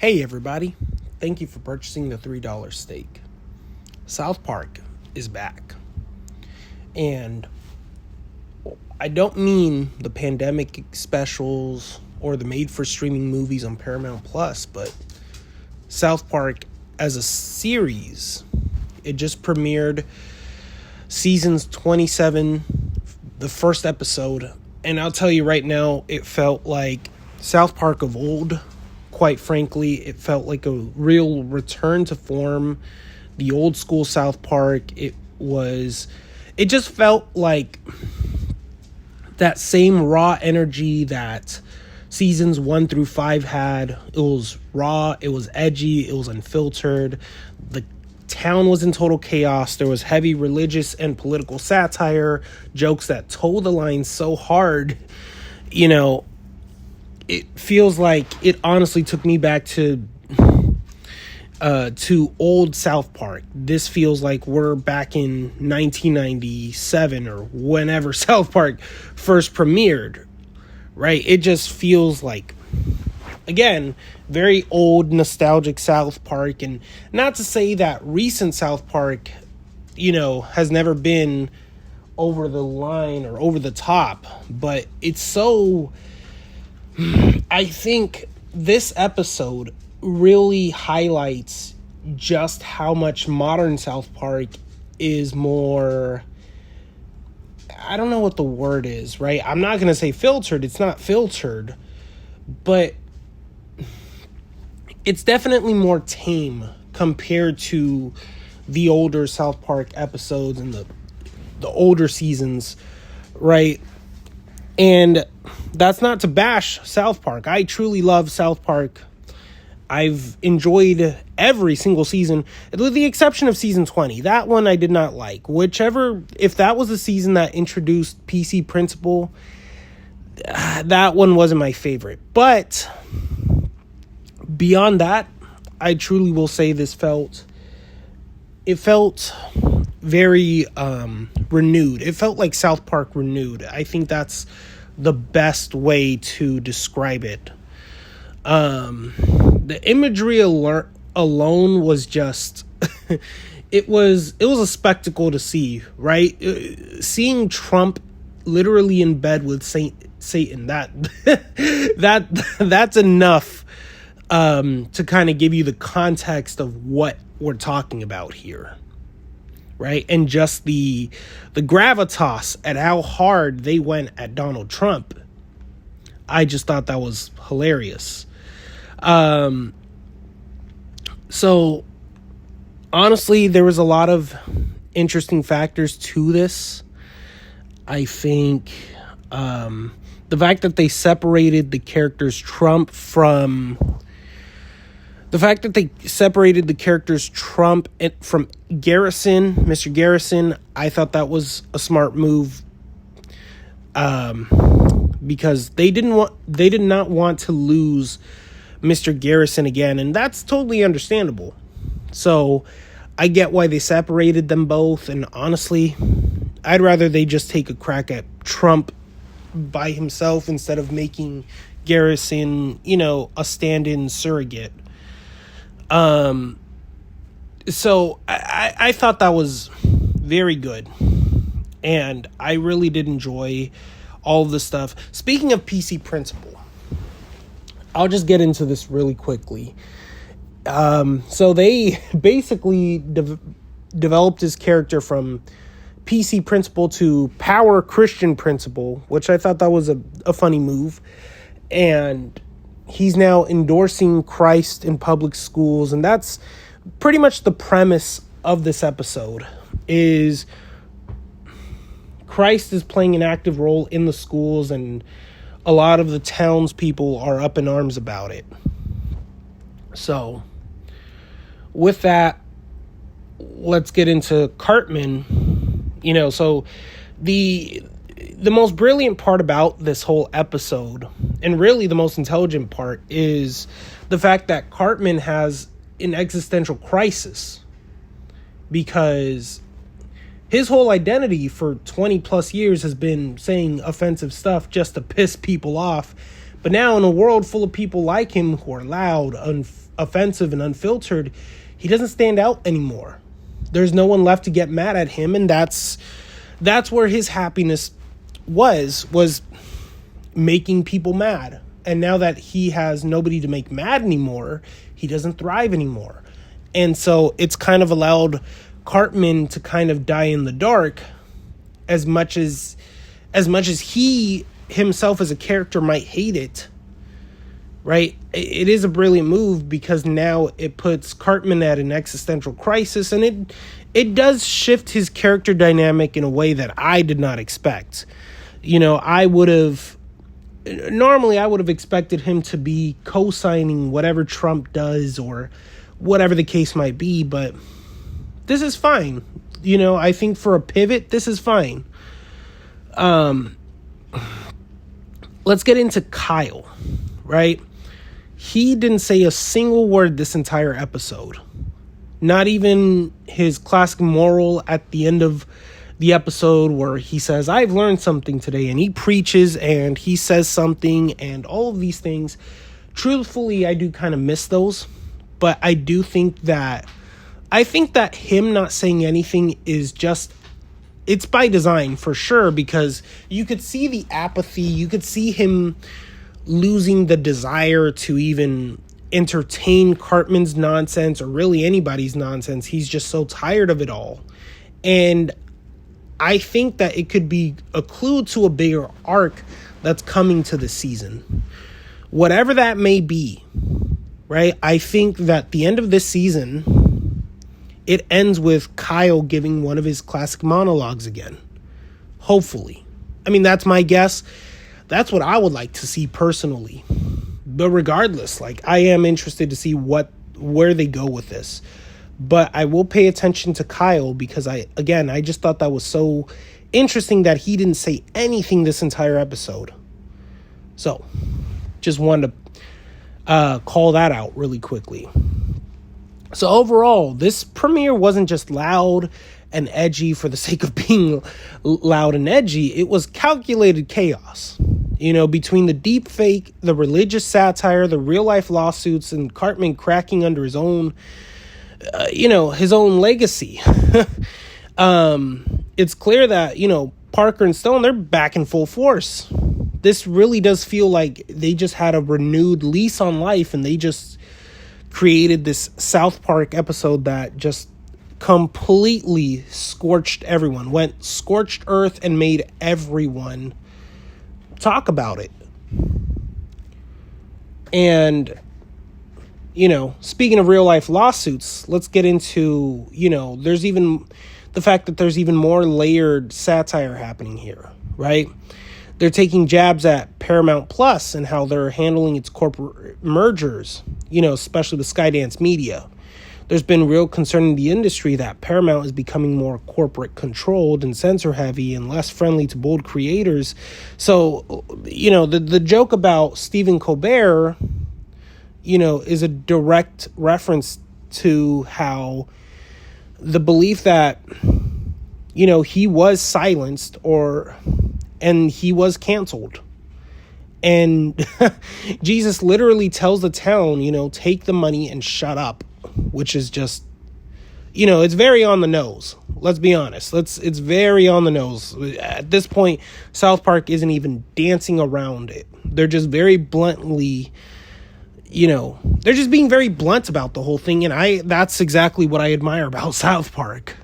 Hey everybody, thank you for purchasing the $3 steak. South Park is back. And I don't mean the pandemic specials or the made-for-streaming movies on Paramount Plus, but South Park as a series. It just premiered seasons 27, the first episode, and I'll tell you right now, it felt like South Park of old. Quite frankly, it felt like a real return to form, the old school South Park. It just felt like that same raw energy that seasons 1 through 5 had. It was raw, it was edgy, it was unfiltered. The town was in total chaos. There was heavy religious and political satire, jokes that toed the line so hard, it feels like it honestly took me back to old South Park. This feels like we're back in 1997 or whenever South Park first premiered, right? It just feels like, again, very old, nostalgic South Park. And not to say that recent South Park, has never been over the line or over the top, but it's so... I think this episode really highlights just how much modern South Park is more... I don't know what the word is, right? I'm not going to say filtered. It's not filtered. But it's definitely more tame compared to the older South Park episodes and the older seasons, right? And that's not to bash South Park. I truly love South Park. I've enjoyed every single season, with the exception of season 20. That one I did not like. If that was the season that introduced PC Principal, that one wasn't my favorite. But beyond that, I truly will say it felt very renewed. It felt like South Park renewed. I think that's the best way to describe it. The imagery alone was just it was a spectacle to see, right? Seeing Trump literally in bed with Satan, that's enough to kind of give you the context of what we're talking about here, right? And just the gravitas at how hard they went at Donald Trump. I just thought that was hilarious. So honestly, there was a lot of interesting factors to this. I think the fact that they separated the characters Trump from Garrison, Mr. Garrison, I thought that was a smart move, because they did not want to lose Mr. Garrison again, and that's totally understandable. So I get why they separated them both, and honestly, I'd rather they just take a crack at Trump by himself instead of making Garrison, a stand-in surrogate. So I thought that was very good, and I really did enjoy all of the stuff. Speaking of PC Principal, I'll just get into this really quickly. So they basically developed his character from PC Principal to Power Christian Principal, which I thought that was a funny move. And he's now endorsing Christ in public schools, and that's pretty much the premise of this episode, is Christ is playing an active role in the schools, and a lot of the townspeople are up in arms about it. So, with that, let's get into Cartman. So the most brilliant part about this whole episode, and really the most intelligent part, is the fact that Cartman has an existential crisis, because his whole identity for 20 plus years has been saying offensive stuff just to piss people off, But now in a world full of people like him who are loud, offensive, and unfiltered, he doesn't stand out anymore. There's no one left to get mad at him, and that's where his happiness was making people mad. And now that he has nobody to make mad anymore, he doesn't thrive anymore. And so it's kind of allowed Cartman to kind of die in the dark, as much as he himself as a character might hate it, right? It is a brilliant move because now it puts Cartman at an existential crisis, and it does shift his character dynamic in a way that I did not expect. I would have expected him to be co-signing whatever Trump does or whatever the case might be, but this is fine. I think for a pivot, this is fine. Let's get into Kyle, right? He didn't say a single word this entire episode. Not even his classic moral at the end of the episode where he says, I've learned something today, and he preaches and he says something and all of these things. Truthfully, I do kind of miss those, but I think that him not saying anything is just, it's by design for sure, because you could see the apathy. You could see him losing the desire to even entertain Cartman's nonsense or really anybody's nonsense. He's just so tired of it all. And I think that it could be a clue to a bigger arc that's coming to the season. Whatever that may be, right? I think that the end of this season, it ends with Kyle giving one of his classic monologues again. Hopefully. I mean, that's my guess. That's what I would like to see personally. But regardless, I am interested to see where they go with this. But I will pay attention to Kyle because I just thought that was so interesting that he didn't say anything this entire episode. So, just wanted to call that out really quickly. So overall, this premiere wasn't just loud and edgy for the sake of being loud and edgy. It was calculated chaos. Between the deepfake, the religious satire, the real life lawsuits, and Cartman cracking under his own legacy. It's clear that, Parker and Stone, they're back in full force. This really does feel like they just had a renewed lease on life, and they just created this South Park episode that just completely scorched everyone, went scorched earth and made everyone talk about it. And, speaking of real life lawsuits, let's get into, there's even the fact that there's even more layered satire happening here, right? They're taking jabs at Paramount Plus and how they're handling its corporate mergers, especially with Skydance Media. There's been real concern in the industry that Paramount is becoming more corporate controlled and censor heavy and less friendly to bold creators. So, the joke about Stephen Colbert, is a direct reference to how the belief that, he was silenced and he was canceled. And Jesus literally tells the town, take the money and shut up, which is just, it's very on the nose. Let's be honest. It's very on the nose. At this point, South Park isn't even dancing around it. They're just very bluntly, they're just being very blunt about the whole thing. And that's exactly what I admire about South Park.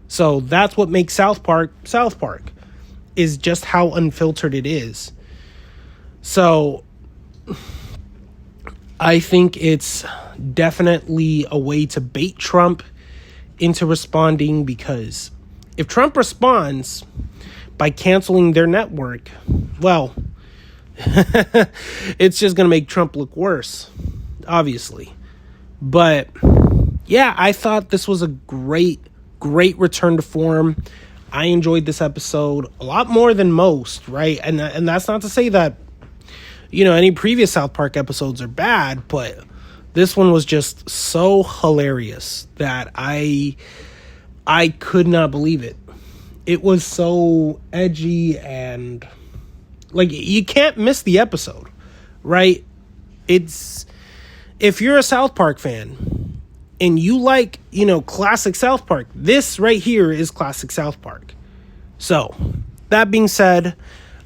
So that's what makes South Park, is just how unfiltered it is. So I think it's definitely a way to bait Trump into responding, because if Trump responds by canceling their network, well, it's just going to make Trump look worse, obviously. But yeah, I thought this was a great return to form. I enjoyed this episode a lot more than most, right? And that's not to say that, any previous South Park episodes are bad, but this one was just so hilarious that I could not believe it. It was so edgy and, you can't miss the episode. right? It's, if you're a South Park fan and you like, classic South Park, this right here is classic South Park. So, that being said,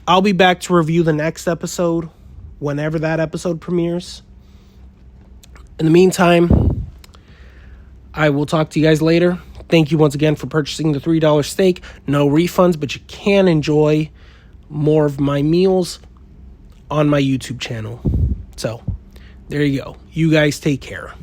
I'll be back to review the next episode whenever that episode premieres. In the meantime, I will talk to you guys later. Thank you once again for purchasing the $3 steak. No refunds, but you can enjoy more of my meals on my YouTube channel. So, there you go. You guys take care.